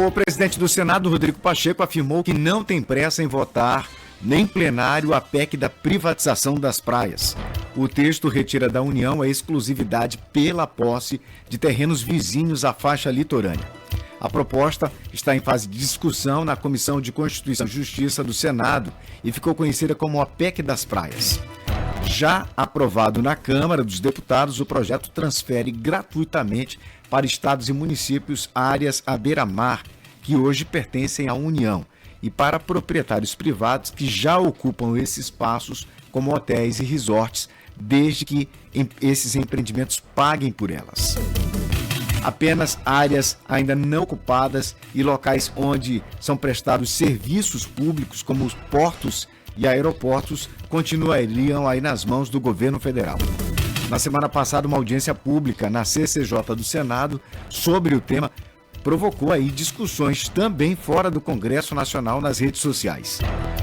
O presidente do Senado, Rodrigo Pacheco, afirmou que não tem pressa em votar nem plenário a PEC da privatização das praias. O texto retira da União a exclusividade pela posse de terrenos vizinhos à faixa litorânea. A proposta está em fase de discussão na Comissão de Constituição e Justiça do Senado e ficou conhecida como a PEC das praias. Já aprovado na Câmara dos Deputados, o projeto transfere gratuitamente para estados e municípios áreas à beira-mar que hoje pertencem à União e para proprietários privados que já ocupam esses espaços, como hotéis e resorts, desde que esses empreendimentos paguem por elas. Apenas áreas ainda não ocupadas e locais onde são prestados serviços públicos, como os portos e aeroportos, continuariam aí nas mãos do governo federal. Na semana passada, uma audiência pública na CCJ do Senado sobre o tema provocou aí discussões também fora do Congresso Nacional nas redes sociais.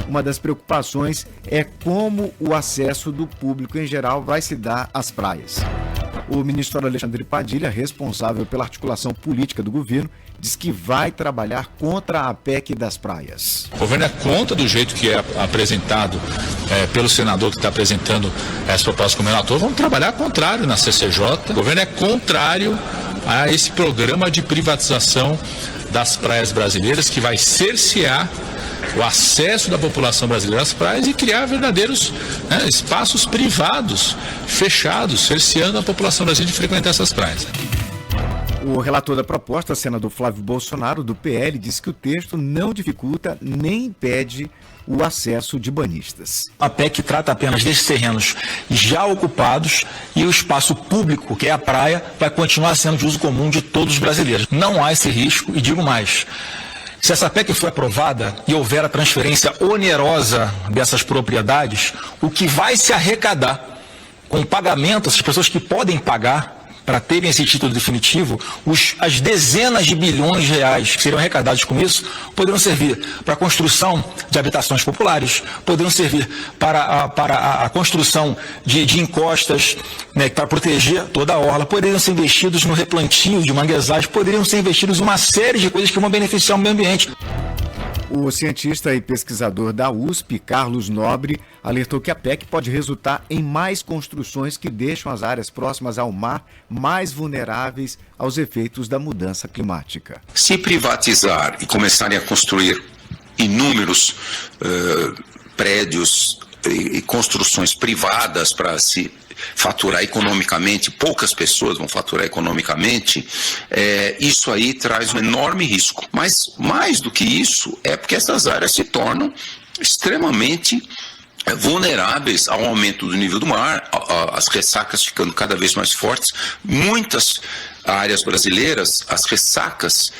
Uma das preocupações é como o acesso do público em geral vai se dar às praias. O ministro Alexandre Padilha, responsável pela articulação política do governo, diz que vai trabalhar contra a PEC das praias. O governo é contra do jeito que é apresentado pelo senador que está apresentando essa proposta como relator. Vamos trabalhar contrário na CCJ. O governo é contrário a esse programa de privatização das praias brasileiras que vai cercear o acesso da população brasileira às praias e criar verdadeiros espaços privados, fechados, cerceando a população brasileira de frequentar essas praias. O relator da proposta, senador Flávio Bolsonaro, do PL, disse que o texto não dificulta nem impede o acesso de banhistas. A PEC trata apenas desses terrenos já ocupados e o espaço público, que é a praia, vai continuar sendo de uso comum de todos os brasileiros. Não há esse risco e digo mais. Se essa PEC for aprovada e houver a transferência onerosa dessas propriedades, o que vai se arrecadar com o pagamento, essas pessoas que podem pagar para terem esse título definitivo, as dezenas de bilhões de reais que seriam arrecadados com isso, poderão servir para a construção de habitações populares, poderão servir para a construção de encostas, para proteger toda a orla, poderiam ser investidos no replantio de manguezais, poderiam ser investidos em uma série de coisas que vão beneficiar o meio ambiente. O cientista e pesquisador da USP, Carlos Nobre, alertou que a PEC pode resultar em mais construções que deixam as áreas próximas ao mar mais vulneráveis aos efeitos da mudança climática. Se privatizar e começarem a construir inúmeros prédios e construções privadas para se faturar economicamente, poucas pessoas vão faturar economicamente, isso aí traz um enorme risco. Mas mais do que isso, é porque essas áreas se tornam extremamente vulneráveis ao aumento do nível do mar, as ressacas ficando cada vez mais fortes. Muitas áreas brasileiras, as ressacas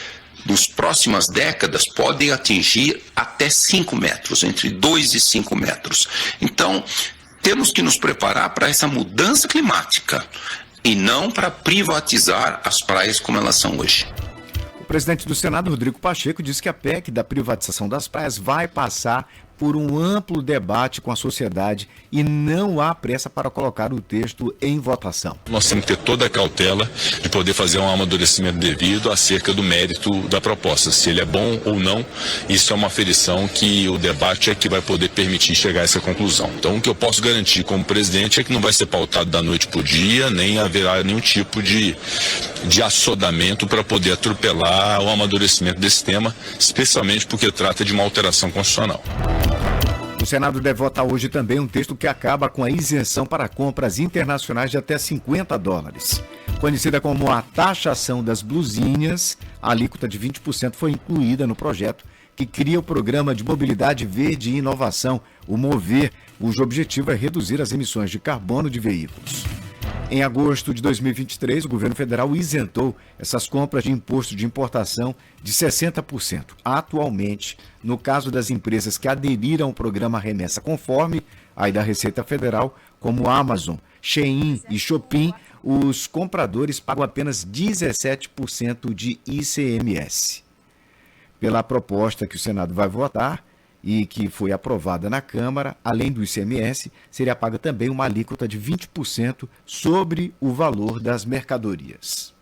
nas próximas décadas podem atingir até 5 metros, entre 2 e 5 metros. Então, temos que nos preparar para essa mudança climática e não para privatizar as praias como elas são hoje. O presidente do Senado, Rodrigo Pacheco, disse que a PEC da privatização das praias vai passar por um amplo debate com a sociedade e não há pressa para colocar o texto em votação. Nós temos que ter toda a cautela de poder fazer um amadurecimento devido acerca do mérito da proposta. Se ele é bom ou não, isso é uma aferição que o debate é que vai poder permitir chegar a essa conclusão. Então, o que eu posso garantir como presidente é que não vai ser pautado da noite para o dia, nem haverá nenhum tipo de assodamento para poder atropelar o amadurecimento desse tema, especialmente porque trata de uma alteração constitucional. O Senado deve votar hoje também um texto que acaba com a isenção para compras internacionais de até $50. Conhecida como a taxação das blusinhas, a alíquota de 20% foi incluída no projeto que cria o Programa de Mobilidade Verde e Inovação, o MOVER, cujo objetivo é reduzir as emissões de carbono de veículos. Em agosto de 2023, o governo federal isentou essas compras de imposto de importação de 60%. Atualmente, no caso das empresas que aderiram ao programa Remessa Conforme, aí da Receita Federal, como Amazon, Shein e Shopping, os compradores pagam apenas 17% de ICMS. Pela proposta que o Senado vai votar, e que foi aprovada na Câmara, além do ICMS, seria paga também uma alíquota de 20% sobre o valor das mercadorias.